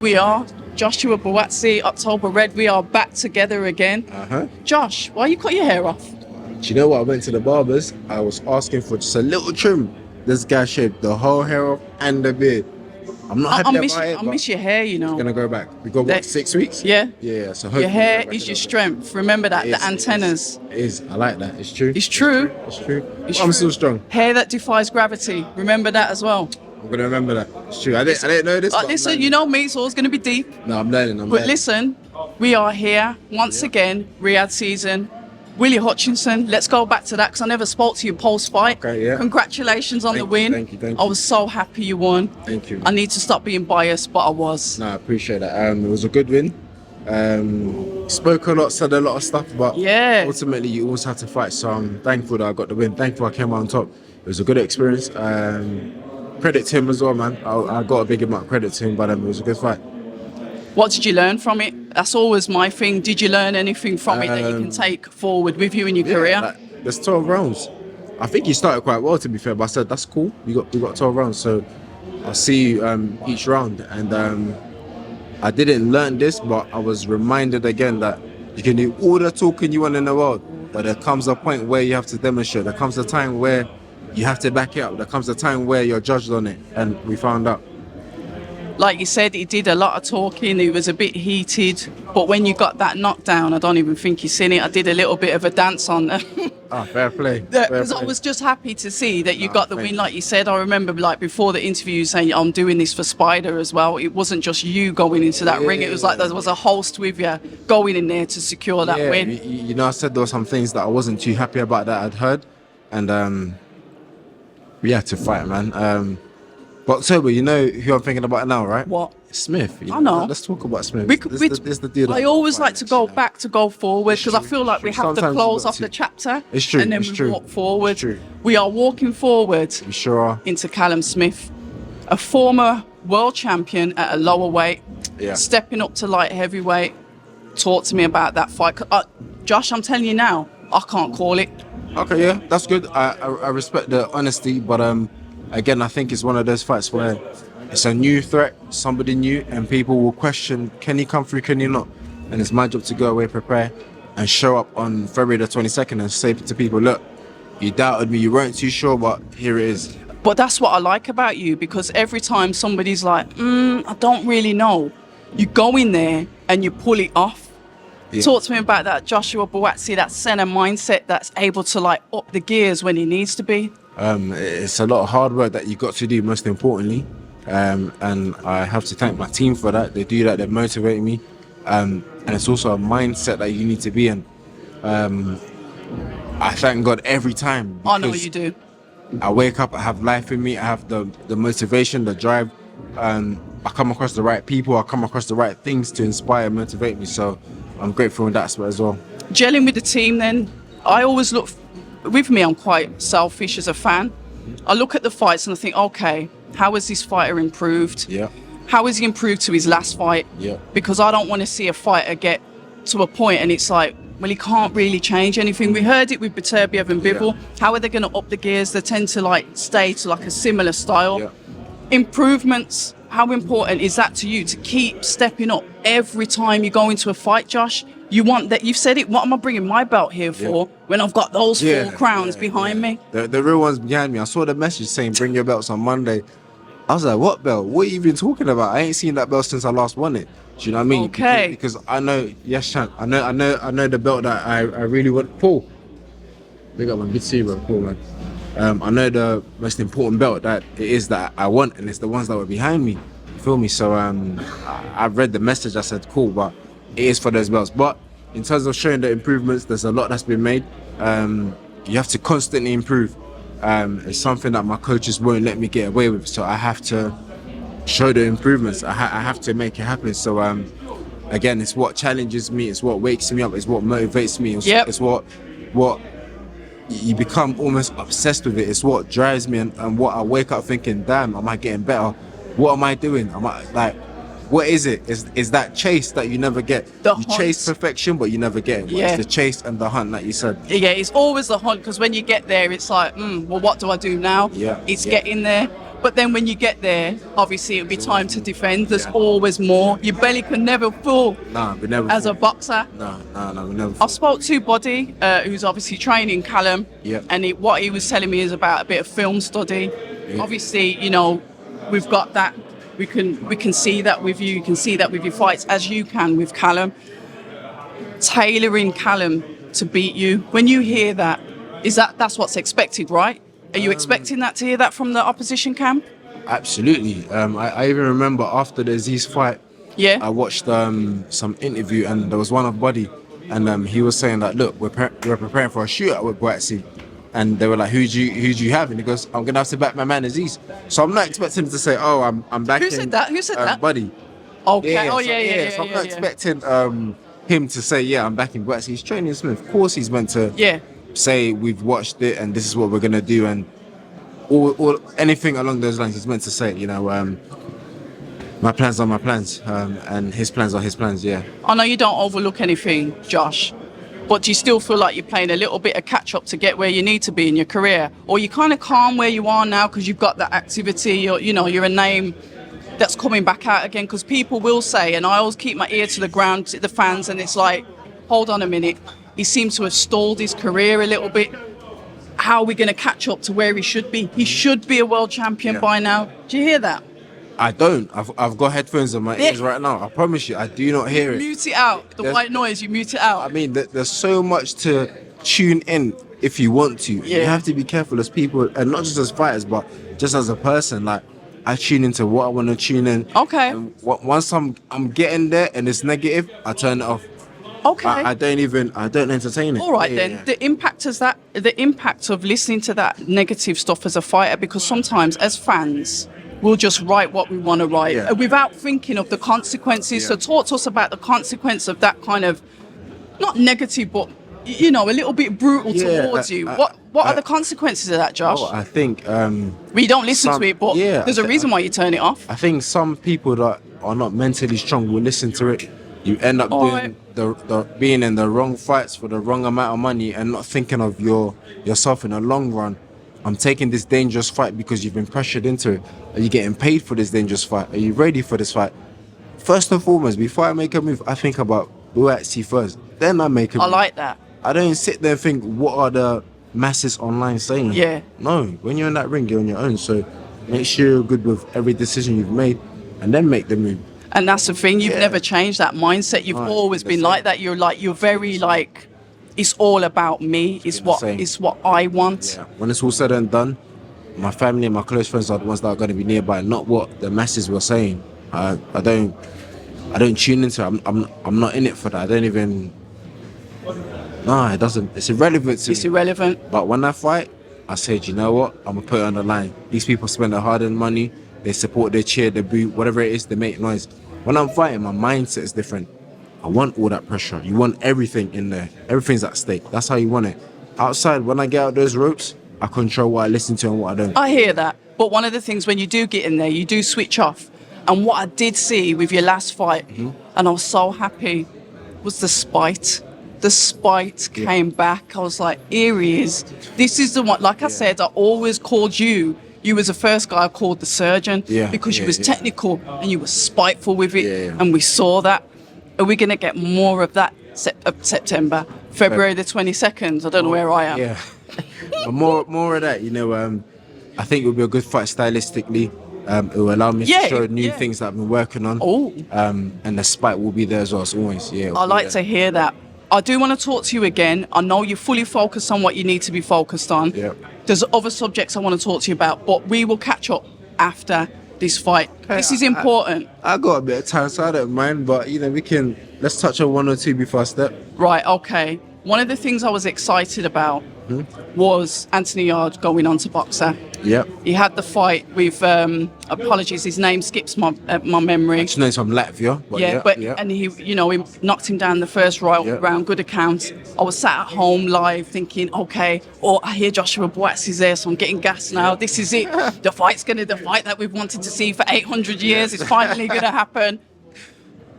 We are Joshua Buatsi, October Red. We are back together again. Josh, why you cut your hair off? Do you know what? I went to the barbers. I was asking for just a little trim. This guy shaved the whole hair off and the beard. I'm not happy about it. I miss your hair, you know. It's gonna go back. We got what, 6 weeks? Yeah. Yeah. So your hair is your strength. Remember that. The antennas. It is. I like that. It's true. It's true. It's true. It's I'm true. still strong. Hair that defies gravity. Remember that as well. I'm gonna remember that. It's true. I didn't know this. Listen, you know me. It's always gonna be deep. No, I'm learning. But listen, we are here once again. Riyadh season. Willie Hutchinson, let's go back to that because I never spoke to you post-fight. Okay, yeah. Congratulations on the win. Thank you. I was so happy you won. Thank you. I need to stop being biased, but I was. No, I appreciate that. It was a good win. Spoke a lot, said a lot of stuff, but ultimately you always have to fight. So I'm thankful that I got the win. Thankful I came out on top. It was a good experience. Credit to him as well, man. I got a big amount of credit to him, but it was a good fight. What did you learn from it? That's always my thing. Did you learn anything from it that you can take forward with you in your career? Like, there's 12 rounds. I think he started quite well, to be fair, but I said, that's cool. We got 12 rounds, so I'll see you each round. And I didn't learn this, but I was reminded again that you can do all the talking you want in the world, but there comes a point where you have to demonstrate. There comes a time where you have to back it up. There comes a time where you're judged on it, and we found out. Like you said, he did a lot of talking. He was a bit heated. But when you got that knockdown, I don't even think you've seen it. I did a little bit of a dance on fair play. Because I was just happy to see that you got the win. Like you said, I remember like before the interview saying, I'm doing this for Spider as well. It wasn't just you going into that ring. It was like there was a host with you going in there to secure that win. You know, I said there were some things that I wasn't too happy about that I'd heard. And we had to fight, man. But October, you know who I'm thinking about now, right? What? Smith. I know. Let's talk about Smith. This the deal. I always like to go back to go forward because I feel like we have to close off the chapter. It's true. And then we walk forward. It's true. We are walking forward. We sure are. Into Callum Smith, a former world champion at a lower weight, stepping up to light heavyweight. Talk to me about that fight. Josh, I'm telling you now, I can't call it. Okay, yeah, that's good. I respect the honesty, but again, I think it's one of those fights where it's a new threat, somebody new, and people will question, can he come through, can he not? And it's my job to go away, prepare, and show up on February the 22nd and say to people, look, you doubted me, you weren't too sure, but here it is. But that's what I like about you, because every time somebody's like, I don't really know, you go in there and you pull it off. Yeah. Talk to me about that Joshua Buatsi, that Senna mindset that's able to like up the gears when he needs to be. It's a lot of hard work that you got to do, most importantly, and I have to thank my team for that. They do that, they motivate me, and it's also a mindset that you need to be in. I thank God every time. I know you do. I wake up, I have life in me, I have the motivation, the drive, I come across the right people, I come across the right things to inspire and motivate me, so I'm grateful in that aspect as well. Gelling with the team then, I always look, with me I'm quite selfish as a fan. I look at the fights and I think, okay, how has this fighter improved? Yeah. How has he improved to his last fight? Yeah. Because I don't want to see a fighter get to a point and it's like, well, he can't really change anything. We heard it with Beterbiev and Bivol. Yeah. How are they going to up the gears? They tend to like stay to like a similar style. Yeah. Improvements, how important is that to you to keep stepping up every time you go into a fight, Josh? You want that, you've said it, what am I bringing my belt here for when I've got those 4 crowns behind me? The real ones behind me. I saw the message saying bring your belts on Monday. I was like, what belt? What are you even talking about? I ain't seen that belt since I last won it. Do you know what I mean? Okay. Because I know, yes, Shan, I know the belt that I really want. Paul. Big up, man. Good to see you, bro. Paul, man. I know the most important belt that it is that I want, and it's the ones that were behind me. You feel me? So I've read the message. I said, cool, but it is for those belts. But in terms of showing the improvements, there's a lot that's been made. You have to constantly improve. It's something that my coaches won't let me get away with. So I have to show the improvements. I have to make it happen. So again, it's what challenges me. It's what wakes me up. It's what motivates me. It's what you become almost obsessed with it. It's what drives me, and what I wake up thinking, damn, am I getting better? What am I doing? Am I like, what is it? Is that chase that you never get? You chase perfection, but you never get it. Yeah. It's the chase and the hunt that you said. Yeah, it's always the hunt, because when you get there, it's like, well, what do I do now? Yeah. It's getting there. But then when you get there, obviously it'll be time to defend. There's always more. Your belly can never full Nah, we never. as a boxer. No, we never. I spoke to Buddy, who's obviously training Callum, Yep. and what he was telling me is about a bit of film study. Yeah. Obviously, we've got that. We can see that with you. You can see that with your fights, as you can with Callum. Tailoring Callum to beat you. When you hear that, that's what's expected, right? Are you expecting to hear that from the opposition camp? Absolutely. I even remember after the Aziz fight, Yeah. I watched some interview, and there was one of Buddy, and he was saying that, look, we're preparing for a shootout with Buatsi, and they were like, who do you have? And he goes, I'm gonna have to back my man Aziz. So I'm not expecting him to say, oh, I'm backing. Who said that? Who said that? Buddy. Okay. Yeah, Oh, so, yeah. So I'm not expecting him to say, yeah, I'm backing Buatsi. He's training Smith. Of course, he's meant to say we've watched it and this is what we're gonna do, and or anything along those lines. He's meant to say, my plans are my plans, and his plans are his plans. Yeah. I know you don't overlook anything, Josh, but do you still feel like you're playing a little bit of catch up to get where you need to be in your career, or you kind of calm where you are now because you've got that activity? You're a name that's coming back out again, because people will say, and I always keep my ear to the ground to the fans, and it's like, hold on a minute, he seems to have stalled his career a little bit. How are we going to catch up to where he should be? He should be a world champion by now. Do you hear that? I don't. I've got headphones on my ears right now. I promise you, I do not hear it. Mute it out. The white noise, you mute it out. I mean, there's so much to tune in if you want to. Yeah. You have to be careful as people, and not just as fighters, but just as a person. Like, I tune into what I want to tune in. Okay. And once I'm getting there and it's negative, I turn it off. Okay. I don't entertain it. All right, Yeah, then. yeah. The impact of listening to that negative stuff as a fighter, because sometimes as fans, we'll just write what we want to write without thinking of the consequences. Yeah. So talk to us about the consequence of that kind of, not negative, but, a little bit brutal towards you. What are the consequences of that, Josh? I think... we don't listen to it, but there's a reason why you turn it off. I think some people that are not mentally strong will listen to it. You end up doing being in the wrong fights for the wrong amount of money and not thinking of yourself in the long run. I'm taking this dangerous fight because you've been pressured into it. Are you getting paid for this dangerous fight? Are you ready for this fight? First and foremost, before I make a move, I think about Buatsi first. Then I make a move. I like that. I don't sit there and think, what are the masses online saying? Yeah. No, when you're in that ring, you're on your own. So make sure you're good with every decision you've made and then make the move. And that's the thing, you've never changed that mindset. You've always been like that. You're very like, it's all about me. It's what I want. Yeah. When it's all said and done, my family and my close friends are the ones that are going to be nearby, not what the masses were saying. I don't tune into it. I'm not in it for that. I don't even. No, it doesn't. It's irrelevant to me. It's irrelevant. But when I fight, I said, you know what? I'm gonna put it on the line. These people spend their hard-earned money. They support, they cheer, they boo, whatever it is, they make noise. When I'm fighting, my mindset is different. I want all that pressure. You want everything in there. Everything's at stake. That's how you want it. Outside, when I get out those ropes, I control what I listen to and what I don't. I hear that. But one of the things when you do get in there, you do switch off. And what I did see with your last fight, and I was so happy, was the spite. The spite came back. I was like, here he is. This is the one. Like I said, I always called you. You was the first guy I called the surgeon because you was technical and you were spiteful with it. And we saw that. Are we going to get more of that September? February the 22nd? I don't know where I am. Yeah. more of that, I think it will be a good fight stylistically. It will allow me to show new things that I've been working on. And the spite will be there as well, as always. I like to hear that. I do want to talk to you again. I know you're fully focused on what you need to be focused on. There's other subjects I want to talk to you about, but we will catch up after this fight. This is important. I got a bit of time, so I don't mind, but let's touch on one or two before I step. Right, okay. One of the things I was excited about was Anthony Yarde going on to boxer. Yep. He had the fight with, apologies, his name skips my memory. Actually, no, it's from Latvia. But and he knocked him down the first round, good account. I was sat at home live thinking, okay, I hear Joshua Buatsi there, so I'm getting gassed now. This is it. The fight that we've wanted to see for 800 years is finally going to happen.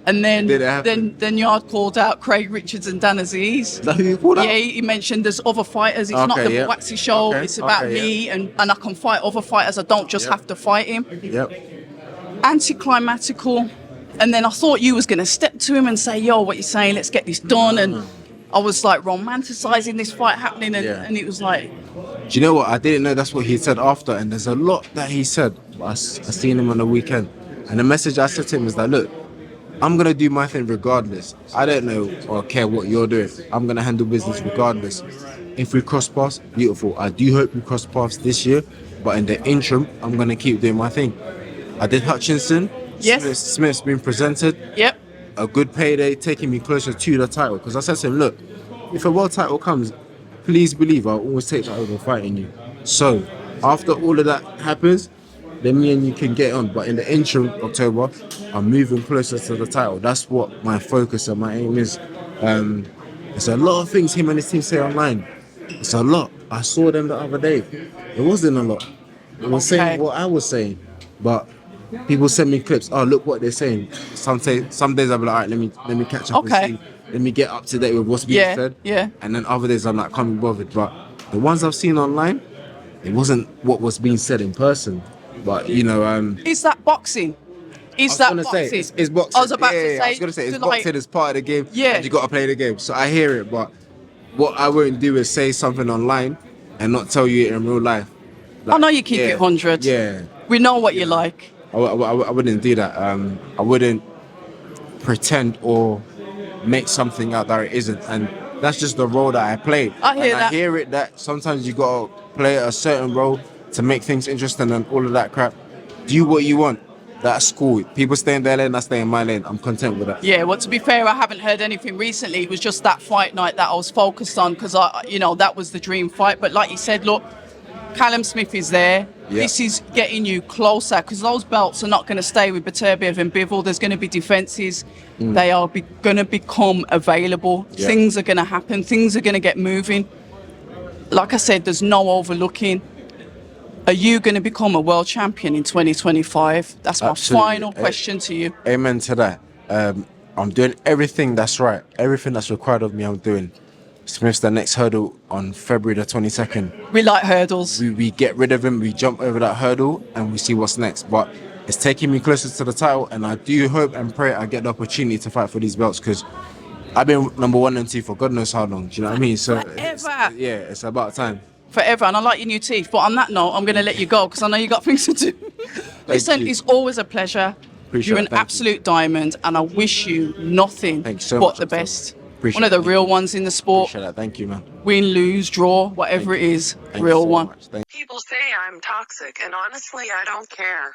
And then Did it happen? then Yard called out Craig Richards and Dan Aziz. Is that who you called out? Yeah, he mentioned there's other fighters. It's not Okay, the yeah. Buatsi show. Okay, It's about okay, me, and I can fight other fighters. I don't just Yep. have to fight him. Yep. Anticlimactical. And then I thought you was going to step to him and say, yo, what you saying? Let's get this done. And I was like romanticizing this fight happening. And it was like, Do you know what? I didn't know that's what he said after, and there's a lot that he said. But I seen him on the weekend, and the message I said to him is that, look, I'm gonna do my thing regardless. I don't know or care what you're doing. I'm gonna handle business regardless. If we cross paths, beautiful. I do hope we cross paths this year, but in the interim, I'm gonna keep doing my thing. I did Hutchinson. Yes. Smith's been presented. yep. A good payday, taking me closer to the title. Because I said to him, look, if a world title comes, please believe I'll always take that over fighting you. So after all of that happens, then me and you can get on. But in the interim, October, I'm moving closer to the title. That's what my focus and my aim is. There's a lot of things him and his team say online. It's a lot. I saw them the other day. It wasn't a lot. It was saying what I was saying. But people send me clips. Oh, look what they're saying. Some days I'll be like, all right, let me catch up and see. Let me get up to date with what's being said. Yeah. And then other days I'm like, can't be bothered. But the ones I've seen online, it wasn't what was being said in person. But you know, Is that boxing? Is that boxing? It's boxing. I was about to say. I was gonna say it's like, boxing is part of the game. Yeah. And you gotta play the game. So I hear it, but what I won't do is say something online and not tell you it in real life. I know you keep it 100. Yeah. We know what you like. I wouldn't do that. I wouldn't pretend or make something out that it isn't, and that's just the role that I play. I hear it that sometimes you gotta play a certain role to make things interesting and all of that crap. Do what you want. That's cool. People stay in their lane, I stay in my lane. I'm content with that. Yeah, well, to be fair, I haven't heard anything recently. It was just that fight night that I was focused on because that was the dream fight. But like you said, look, Callum Smith is there. Yeah. This is getting you closer because those belts are not going to stay with Beterbiev and Bivol. There's going to be defences. They are going to become available. Yeah. Things are going to happen. Things are going to get moving. Like I said, there's no overlooking. Are you going to become a world champion in 2025? That's my Absolutely. final question to you. Amen to that. I'm doing everything that's right. Everything that's required of me, I'm doing. Smith's the next hurdle on February the 22nd. We like hurdles. We get rid of him, we jump over that hurdle, and we see what's next. But it's taking me closer to the title, and I do hope and pray I get the opportunity to fight for these belts because I've been number 1 and 2 for God knows how long. Do you know what I mean? So it's about time. Forever, and I like your new teeth. But on that note, I'm going to let you go because I know you got things to do. Listen, it's always a pleasure. You're an absolute diamond, and I wish you nothing but the best. One of the real ones in the sport. Appreciate that. Thank you, man. Win, lose, draw, whatever it is, real one. People say I'm toxic, and honestly, I don't care.